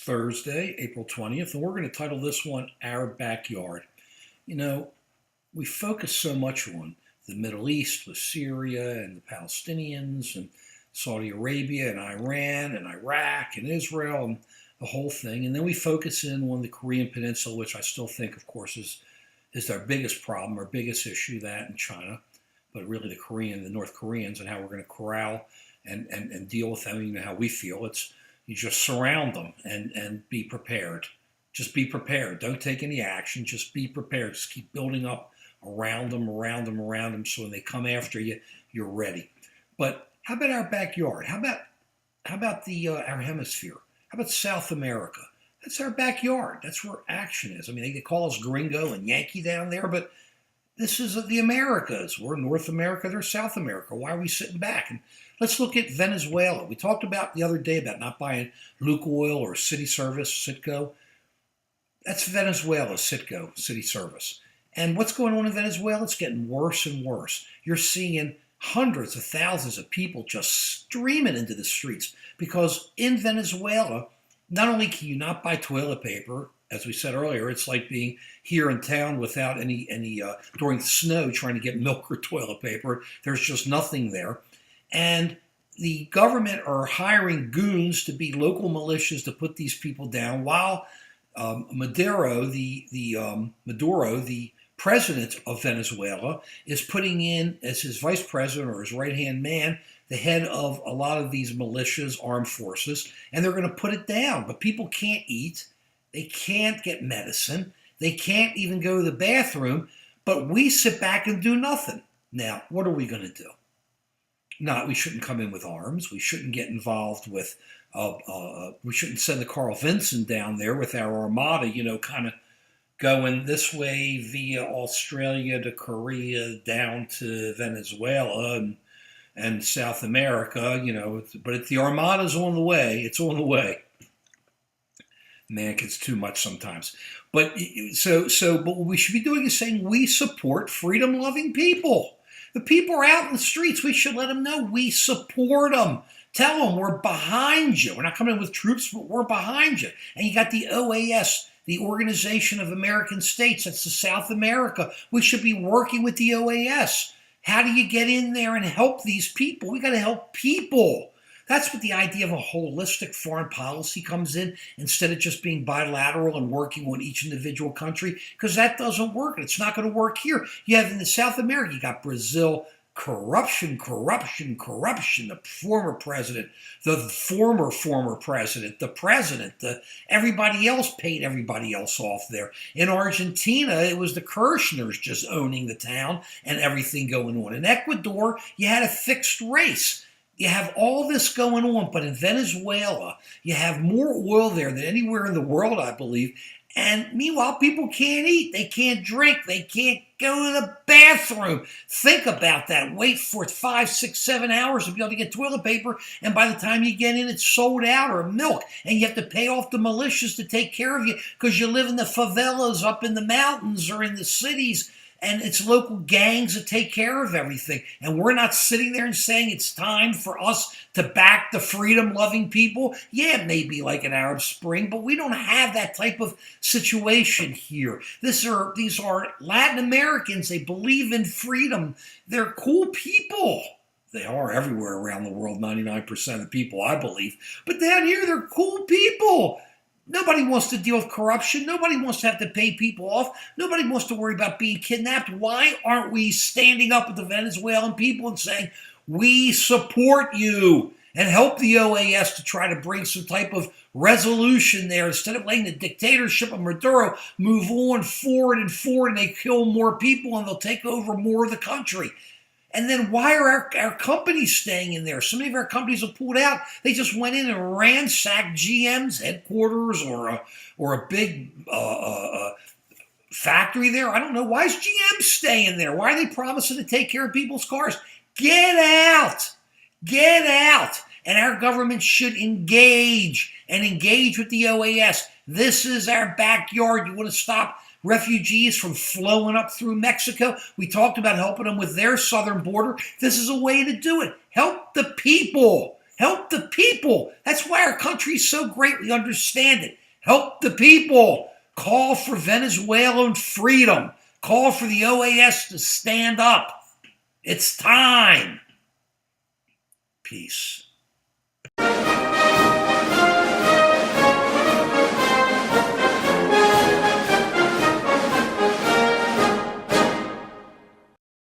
Thursday, April 20th, and we're going to title this one Our Backyard. You know, we focus so much on the Middle East with Syria and the Palestinians and Saudi Arabia and Iran and Iraq and Israel and the whole thing. And then we focus in on the Korean Peninsula, which I still think, of course, is our biggest problem, our biggest issue, that and China, but really the North Koreans and how we're going to corral and deal with them, how we feel. You just surround them and be prepared. Just be prepared. Don't take any action. Just be prepared. Just keep building up around them, so when they come after you, you're ready. But how about our backyard? How about our hemisphere? How about South America? That's our backyard. That's where action is. I mean, they call us gringo and Yankee down there, but this is the Americas. We're North America, they're South America. Why are we sitting back? And let's look at Venezuela. We talked about the other day about not buying Lukoil or City Service, Citgo. That's Venezuela, Citgo, City Service. And what's going on in Venezuela? It's getting worse and worse. You're seeing hundreds of thousands of people just streaming into the streets because in Venezuela, not only can you not buy toilet paper, as we said earlier, it's like being here in town without any during the snow trying to get milk or toilet paper. There's just nothing there. And the government are hiring goons to be local militias to put these people down while Maduro, the president of Venezuela, is putting in as his vice president or his right-hand man the head of a lot of these militias, armed forces, and they're going to put it down. But people can't eat. They can't get medicine. They can't even go to the bathroom. But we sit back and do nothing. Now, what are we going to do? We shouldn't come in with arms. We shouldn't get involved with, we shouldn't send the Carl Vinson down there with our armada, kind of going this way via Australia to Korea down to Venezuela and South America, but the armada's on the way. It's on the way. Man, it's too much sometimes. But but what we should be doing is saying we support freedom-loving people. The people are out in the streets. We should let them know we support them. Tell them we're behind you. We're not coming in with troops, but we're behind you. And you got the OAS, the Organization of American States. That's the South America. We should be working with the OAS. How do you get in there and help these people? We got to help people. That's what the idea of a holistic foreign policy comes in, instead of just being bilateral and working on each individual country, because that doesn't work. And it's not going to work here. You have in the South America, you got Brazil, corruption. The former president, the former president, the president, everybody else paid everybody else off there. In Argentina, it was the Kirchners just owning the town and everything going on. In Ecuador, you had a fixed race. You have all this going on, but in Venezuela, you have more oil there than anywhere in the world, I believe. And meanwhile, people can't eat, they can't drink, they can't go to the bathroom. Think about that. Wait for 5, 6, 7 hours to be able to get toilet paper, and by the time you get in, it's sold out, or milk. And you have to pay off the militias to take care of you because you live in the favelas up in the mountains or in the cities, and it's local gangs that take care of everything. And we're not sitting there and saying it's time for us to back the freedom-loving people. Yeah, it may be like an Arab Spring, but we don't have that type of situation here. These are Latin Americans. They believe in freedom. They're cool people. They are everywhere around the world, 99% of the people, I believe. But down here, they're cool people. Nobody wants to deal with corruption. Nobody wants to have to pay people off. Nobody wants to worry about being kidnapped. Why aren't we standing up with the Venezuelan people and saying, we support you, and help the OAS to try to bring some type of resolution there, instead of letting the dictatorship of Maduro move on forward, and they kill more people and they'll take over more of the country? And then why are our companies staying in there? So many of our companies have pulled out. They just went in and ransacked GM's headquarters or a big factory there. I don't know. Why is GM staying there? Why are they promising to take care of people's cars? Get out! Get out! And our government should engage with the OAS. This is our backyard. You want to stop refugees from flowing up through Mexico? We talked about helping them with their southern border. This is a way to do it. Help the people. Help the people. That's why our country is so great. We understand it. Help the people. Call for Venezuelan freedom. Call for the OAS to stand up. It's time. Peace.